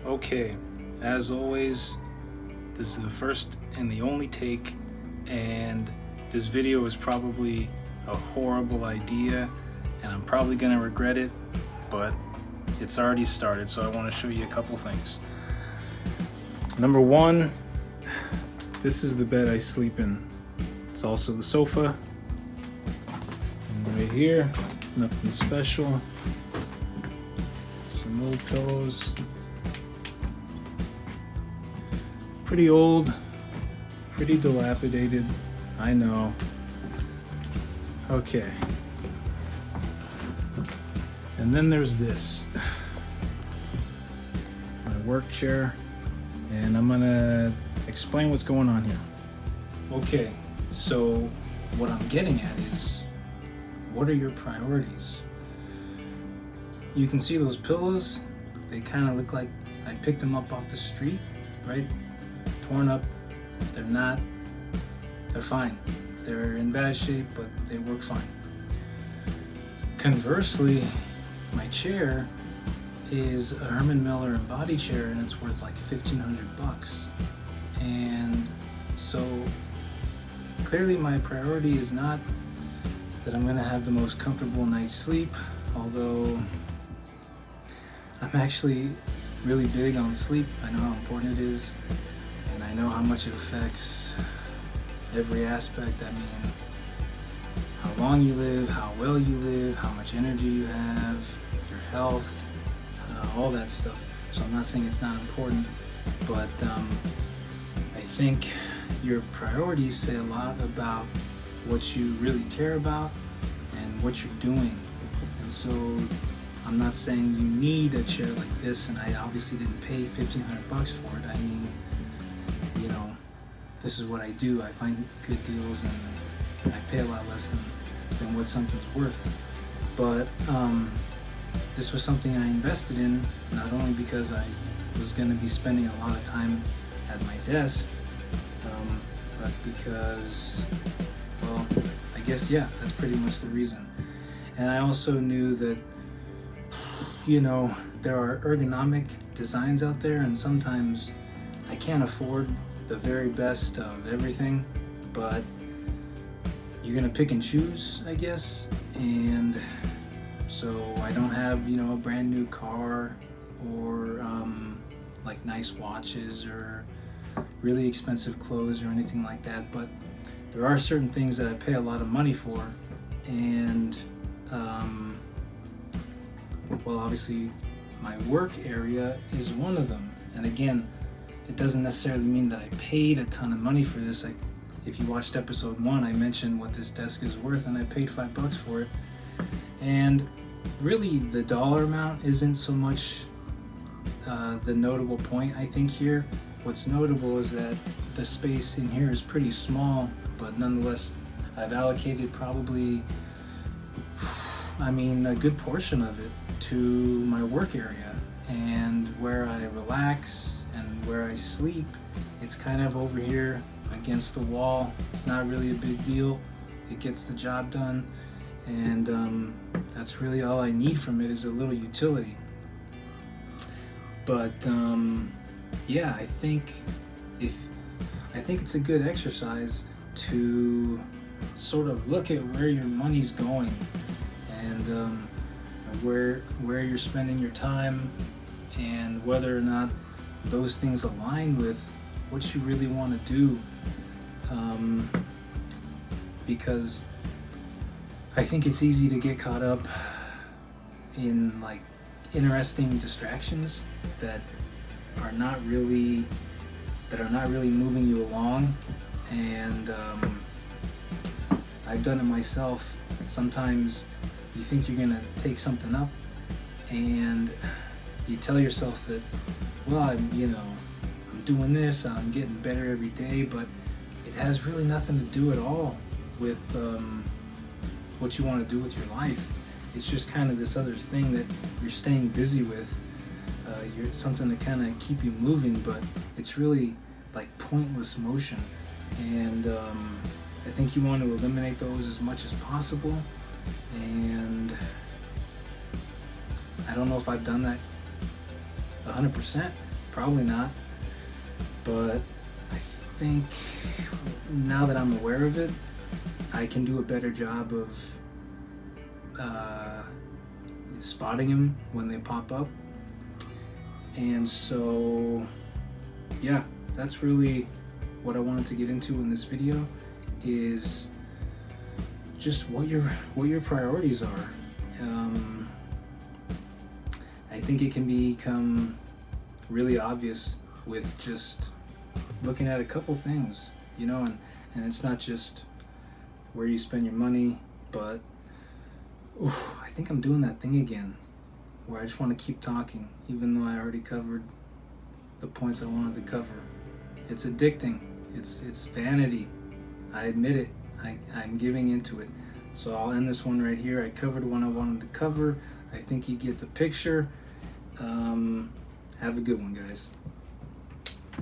Okay, as always, this is the first and the only take, and this video is probably a horrible idea, and I'm probably gonna regret it, but it's already started, so I want to show you a couple things. Number one, this is the bed I sleep in. It's also the sofa. And right here, nothing special. Some old pillows. Pretty old, pretty dilapidated, I know. Okay. And then there's this. My work chair. And I'm gonna explain what's going on here. Okay, so what I'm getting at is, what are your priorities? You can see those pillows, they kind of look like I picked them up off the street, right? Torn up, they're fine. They're in bad shape, but they work fine. Conversely, my chair is a Herman Miller embody chair, and it's worth like $1,500. And so clearly my priority is not that I'm gonna have the most comfortable night's sleep, although I'm actually really big on sleep. I know how important it is, and I know how much it affects every aspect. I mean, how long you live, how well you live, how much energy you have, your health, all that stuff. So I'm not saying it's not important, but I think your priorities say a lot about what you really care about and what you're doing. And so I'm not saying you need a chair like this, and I obviously didn't pay $1,500 for it. I mean, you know, this is what I do. I find good deals, and I pay a lot less than what something's worth. But this was something I invested in, not only because I was going to be spending a lot of time at my desk, but because, well, I guess, yeah, that's pretty much the reason. And I also knew that, you know, there are ergonomic designs out there, and sometimes I can't afford the very best of everything, but you're going to pick and choose, I guess. And so I don't have, you know, a brand new car or like nice watches or really expensive clothes or anything like that, but there are certain things that I pay a lot of money for, and well, obviously my work area is one of them. And again, it doesn't necessarily mean that I paid a ton of money for this. If you watched episode 1, I mentioned what this desk is worth, and I paid $5 for it. And really, the dollar amount isn't so much the notable point, I think, here. What's notable is that the space in here is pretty small, but nonetheless, I've allocated probably, a good portion of it to my work area, and where I relax and where I sleep. It's kind of over here against the wall. It's not really a big deal. It gets the job done. And that's really all I need from it, is a little utility. But yeah, I think it's a good exercise to sort of look at where your money's going, and where you're spending your time, and whether or not those things align with what you really want to do. Because I think it's easy to get caught up in like interesting distractions that are not really moving you along. And I've done it myself. Sometimes you think you're gonna take something up, and you tell yourself that, well, I'm doing this, I'm getting better every day, but it has really nothing to do at all with what you want to do with your life. It's just kind of this other thing that you're staying busy with. You're something to kind of keep you moving, but it's really like pointless motion. And I think you want to eliminate those as much as possible. And I don't know if I've done that 100%, Probably not. But I think now that I'm aware of it, I can do a better job of spotting them when they pop up. And so, yeah, that's really what I wanted to get into in this video, is just what your priorities are. I think it can become really obvious with just looking at a couple things, and it's not just where you spend your money, but I think I'm doing that thing again where I just want to keep talking even though I already covered the points I wanted to cover. It's addicting. It's vanity. I admit it. I'm giving into it. So I'll end this one right here. I covered what I wanted to cover. I think you get the picture. Have a good one, guys.